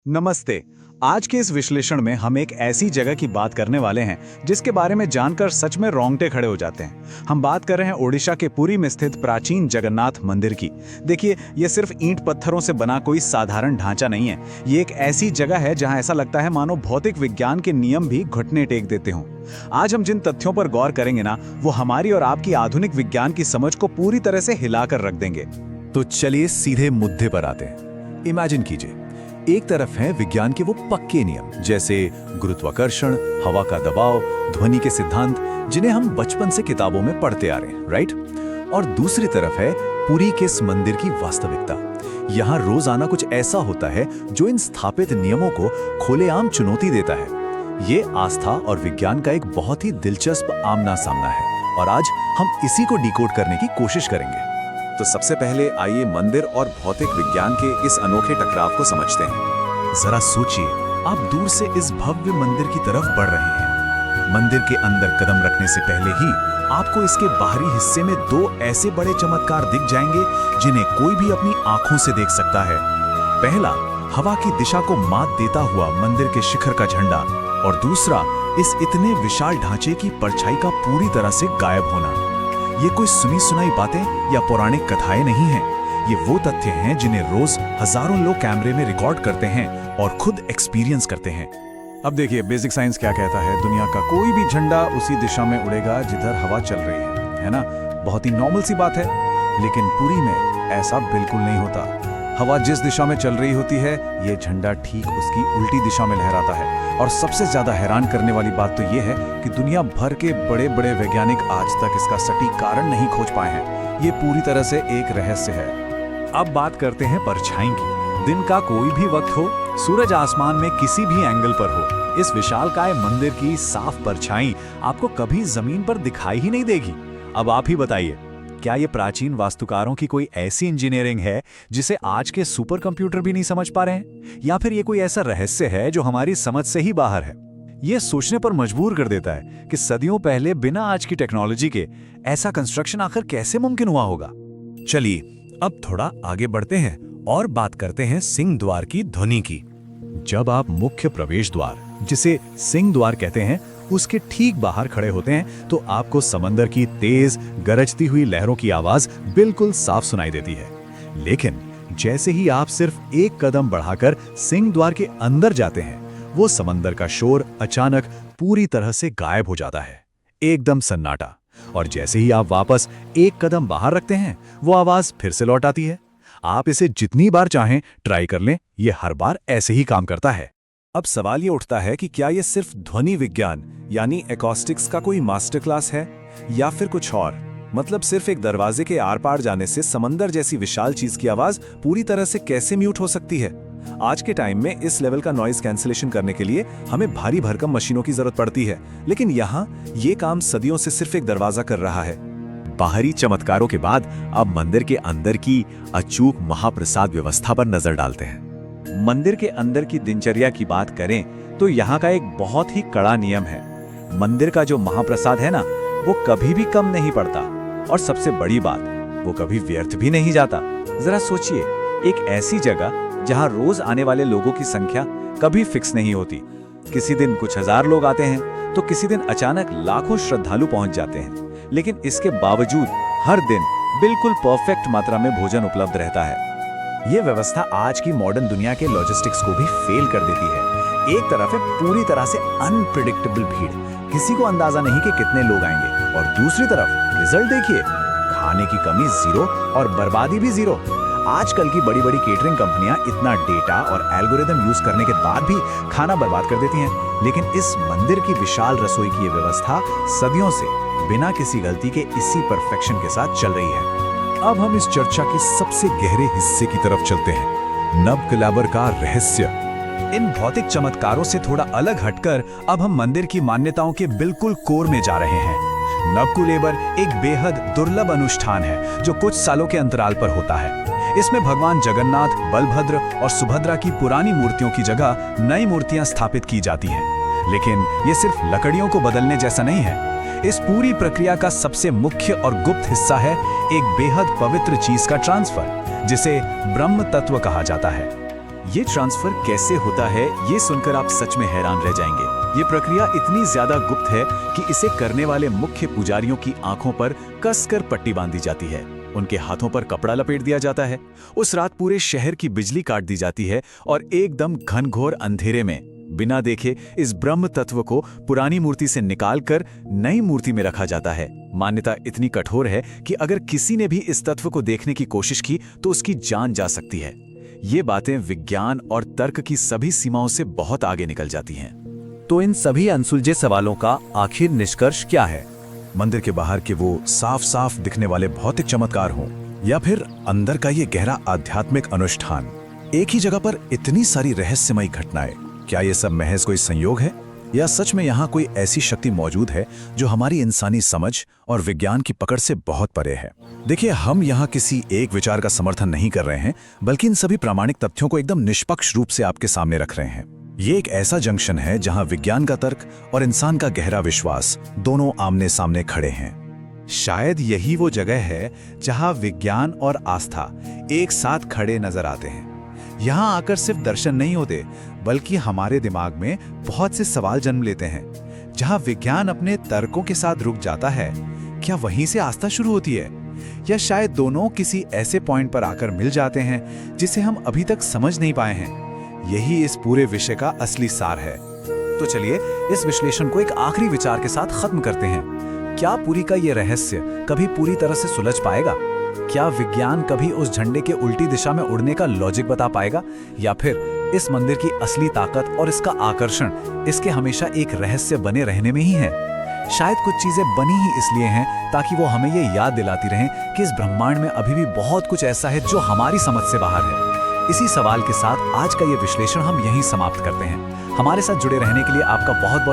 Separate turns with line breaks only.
नमस्ते। आज के इस विश्लेषण में हम एक ऐसी जगह की बात करने वाले हैं जिसके बारे में जानकर सच में रोंगटे खड़े हो जाते हैं। हम बात कर रहे हैं ओडिशा के पुरी में स्थित प्राचीन जगन्नाथ मंदिर की। देखिए, ये सिर्फ ईंट पत्थरों से बना कोई साधारण ढांचा नहीं है। ये एक ऐसी जगह है जहां ऐसा लगता है मानो भौतिक विज्ञान के नियम भी घुटने टेक देते हों। आज हम जिन तथ्यों पर गौर करेंगे ना, वो हमारी और आपकी आधुनिक विज्ञान की समझ को पूरी तरह से हिलाकर रख देंगे।
तो चलिए सीधे मुद्दे पर आते हैं। इमेजिन कीजिए, एक तरफ है विज्ञान के वो पक्के नियम जैसे गुरुत्वाकर्षण, हवा का दबाव, ध्वनि के सिद्धांत, जिन्हें हम बचपन से किताबों में पढ़ते आ रहे हैं, राइट? और दूसरी तरफ है पुरी के इस मंदिर की वास्तविकता। यहाँ रोजाना कुछ ऐसा होता है जो इन स्थापित नियमों को खुलेआम चुनौती देता है। ये आस्था और विज्ञान का एक बहुत ही दिलचस्प आमना सामना है, और आज हम इसी को डिकोड करने की कोशिश करेंगे।
तो सबसे पहले आइए मंदिर और भौतिक विज्ञान के इस अनोखे टकराव को समझते हैं।
जरा सोचिए, आप दूर से इस भव्य मंदिर की तरफ बढ़ रहे हैं। मंदिर के अंदर कदम रखने से पहले ही आपको इसके बाहरी हिस्से में दो ऐसे बड़े चमत्कार दिख जाएंगे जिन्हें कोई भी अपनी आंखों से देख सकता है। पहला, हवा की दिशा को मात देता हुआ मंदिर के शिखर का झंडा, और दूसरा, इस इतने विशाल ढांचे की परछाई का पूरी तरह से गायब होना। ये कोई सुनी सुनाई बातें या पौराणिक कथाएं नहीं हैं। ये वो तथ्य हैं जिन्हें रोज हजारों लोग कैमरे में रिकॉर्ड करते हैं और खुद एक्सपीरियंस करते हैं।
अब देखिए, बेसिक साइंस क्या कहता है। दुनिया का कोई भी झंडा उसी दिशा में उड़ेगा जिधर हवा चल रही है ना? बहुत ही नॉर्मल सी बात है। लेकिन पुरी में ऐसा बिल्कुल नहीं होता। हवा जिस दिशा में चल रही होती है, ये झंडा ठीक उसकी उल्टी दिशा में लहराता है। और सबसे ज्यादा हैरान करने वाली बात तो ये है कि दुनिया भर के बड़े बड़े वैज्ञानिक आज तक इसका सटीक कारण नहीं खोज पाए हैं। ये पूरी तरह से एक रहस्य है। अब बात करते हैं परछाई की। दिन का कोई भी वक्त हो, सूरज आसमान में किसी भी एंगल पर हो, इस विशालकाय मंदिर की साफ परछाई आपको कभी जमीन पर दिखाई ही नहीं देगी। अब आप ही बताइए, क्या ये प्राचीन वास्तुकारों की कोई ऐसी इंजीनियरिंग है जिसे आज के सुपर कंप्यूटर भी नहीं समझ पा रहे हैं? या फिर ये कोई ऐसा रहस्य है जो हमारी समझ से ही बाहर है? ये सोचने पर मजबूर कर देता है कि सदियों पहले बिना आज की टेक्नोलॉजी के ऐसा कंस्ट्रक्शन आखिर कैसे मुमकिन हुआ होगा।
चलिए अब थोड़ा आगे बढ़ते हैं और बात करते हैं सिंह द्वार की ध्वनि की। जब आप मुख्य प्रवेश द्वार, जिसे सिंह द्वार कहते हैं, उसके ठीक बाहर खड़े होते हैं तो आपको समंदर की तेज गरजती हुई लहरों की आवाज बिल्कुल साफ सुनाई देती है। लेकिन जैसे ही आप सिर्फ एक कदम बढ़ाकर सिंह द्वार के अंदर जाते हैं, वो समंदर का शोर अचानक पूरी तरह से गायब हो जाता है। एकदम सन्नाटा। और जैसे ही आप वापस एक कदम बाहर रखते हैं, वो आवाज फिर से लौट आती है। आप इसे जितनी बार चाहें ट्राई कर लें, ये हर बार ऐसे ही काम करता है।
अब सवाल ये उठता है कि क्या ये सिर्फ ध्वनि विज्ञान यानी एकॉस्टिक्स का कोई मास्टर क्लास है, या फिर कुछ और? मतलब सिर्फ एक दरवाजे के आर पार जाने से समंदर जैसी विशाल चीज की आवाज पूरी तरह से कैसे म्यूट हो सकती है? आज के टाइम में इस लेवल का नॉइज कैंसिलेशन करने के लिए हमें भारी भरकम मशीनों की जरूरत पड़ती है, लेकिन यहाँ ये काम सदियों से सिर्फ एक दरवाजा कर रहा है।
बाहरी चमत्कारों के बाद अब मंदिर के अंदर की अचूक महाप्रसाद व्यवस्था पर नजर डालते हैं।
मंदिर के अंदर की दिनचर्या की बात करें तो यहाँ का एक बहुत ही कड़ा नियम है। मंदिर का जो महाप्रसाद है ना, वो कभी भी कम नहीं पड़ता। और सबसे बड़ी बात, वो कभी व्यर्थ भी नहीं जाता। जरा सोचिए, एक ऐसी जगह जहाँ रोज आने वाले लोगों की संख्या कभी फिक्स नहीं होती। किसी दिन कुछ हजार लोग आते हैं तो किसी दिन अचानक लाखों श्रद्धालु पहुंच जाते हैं। लेकिन इसके बावजूद हर दिन बिल्कुल परफेक्ट मात्रा में भोजन उपलब्ध रहता है। ये व्यवस्था आज की मॉडर्न दुनिया के लॉजिस्टिक्स को भी फेल कर देती है। एक तरफ है पूरी तरह से अनप्रिडिक्टेबल भीड़, किसी को अंदाजा नहीं कि कितने लोग आएंगे, और दूसरी तरफ रिजल्ट देखिए, खाने की कमी जीरो और बर्बादी भी जीरो। आजकल की बड़ी बड़ी केटरिंग कंपनियां इतना डेटा और एल्गोरिदम यूज करने के बाद भी खाना बर्बाद कर देती हैं, लेकिन इस मंदिर की विशाल रसोई की ये व्यवस्था सदियों से बिना किसी गलती के इसी परफेक्शन के साथ चल रही है।
अब हम इस चर्चा के सबसे गहरे हिस्से की तरफ चलते हैं, नवकलेबर का रहस्य।
इन भौतिक चमत्कारों से थोड़ा अलग हटकर अब हम मंदिर की मान्यताओं के बिल्कुल कोर में जा रहे हैं। नवकुलेबर एक बेहद दुर्लभ अनुष्ठान है जो कुछ सालों के अंतराल पर होता है। इसमें भगवान जगन्नाथ, बलभद्र और सुभद्रा की पुरानी मूर्तियों की जगह नई मूर्तियां स्थापित की जाती हैं। लेकिन ये सिर्फ लकड़ियों को बदलने जैसा नहीं है। इस पूरी प्रक्रिया का सबसे मुख्य और गुप्त हिस्सा है एक बेहद पवित्र चीज का ट्रांसफर, जिसे ब्रह्म तत्व कहा जाता है। ये ट्रांसफर कैसे होता है, ये सुनकर आप सच में हैरान रह जाएंगे। ये प्रक्रिया इतनी ज्यादा गुप्त है कि इसे करने वाले मुख्य पुजारियों की आंखों पर कसकर पट्टी बांधी जाती है, उनके हाथों पर कपड़ा लपेट दिया जाता है। उस रात पूरे शहर की बिजली काट दी जाती है और एकदम घनघोर अंधेरे में बिना देखे इस ब्रह्म तत्व को पुरानी मूर्ति से निकालकर नई मूर्ति में रखा जाता है। मान्यता इतनी कठोर है कि अगर किसी ने भी इस तत्व को देखने की कोशिश की तो उसकी जान जा सकती है। ये बातें विज्ञान और तर्क की सभी सीमाओं से बहुत आगे निकल जाती हैं।
तो इन सभी अनसुलझे सवालों का आखिर निष्कर्ष क्या है?
मंदिर के बाहर के वो साफ साफ दिखने वाले भौतिक चमत्कार हों या फिर अंदर का ये गहरा आध्यात्मिक अनुष्ठान, एक ही जगह पर इतनी सारी रहस्यमयी घटनाएं, क्या ये सब महज कोई संयोग है या सच में यहाँ कोई ऐसी शक्ति मौजूद है जो हमारी इंसानी समझ और विज्ञान की पकड़ से बहुत परे है? देखिए, हम यहाँ किसी एक विचार का समर्थन नहीं कर रहे हैं, बल्कि इन सभी प्रामाणिक तथ्यों को एकदम निष्पक्ष रूप से आपके सामने रख रहे हैं। ये एक ऐसा जंक्शन है जहाँ विज्ञान का तर्क और इंसान का गहरा विश्वास दोनों आमने सामने खड़े हैं।
शायद यही वो जगह है जहाँ विज्ञान और आस्था एक साथ खड़े नजर आते हैं। यहाँ आकर सिर्फ दर्शन नहीं होते, बल्कि हमारे दिमाग में बहुत से सवाल जन्म लेते हैं। जहाँ विज्ञान अपने तर्कों के साथ रुक जाता है, क्या वहीं से आस्था शुरू होती है? या शायद दोनों किसी ऐसे पॉइंट पर आकर मिल जाते हैं जिसे हम अभी तक समझ नहीं पाए हैं? यही इस पूरे विषय का असली सार है।
तो चलिए इस विश्लेषण को एक आखिरी विचार के साथ खत्म करते हैं। क्या पुरी का ये रहस्य कभी पूरी तरह से सुलझ पाएगा? क्या विज्ञान कभी उस झंडे के उल्टी दिशा में उड़ने का लॉजिक बता पाएगा? या फिर इस मंदिर की असली ताकत और इसका आकर्षण इसके हमेशा एक रहस्य बने रहने में ही है? शायद कुछ चीजें बनी ही इसलिए हैं ताकि वो हमें ये याद दिलाती रहें कि इस ब्रह्मांड में अभी भी बहुत कुछ ऐसा है जो हमारी समझ से बाहर है। इसी सवाल के साथ आज का ये विश्लेषण हम यहीं समाप्त करते हैं। हमारे साथ जुड़े रहने के लिए आपका बहुत बहुत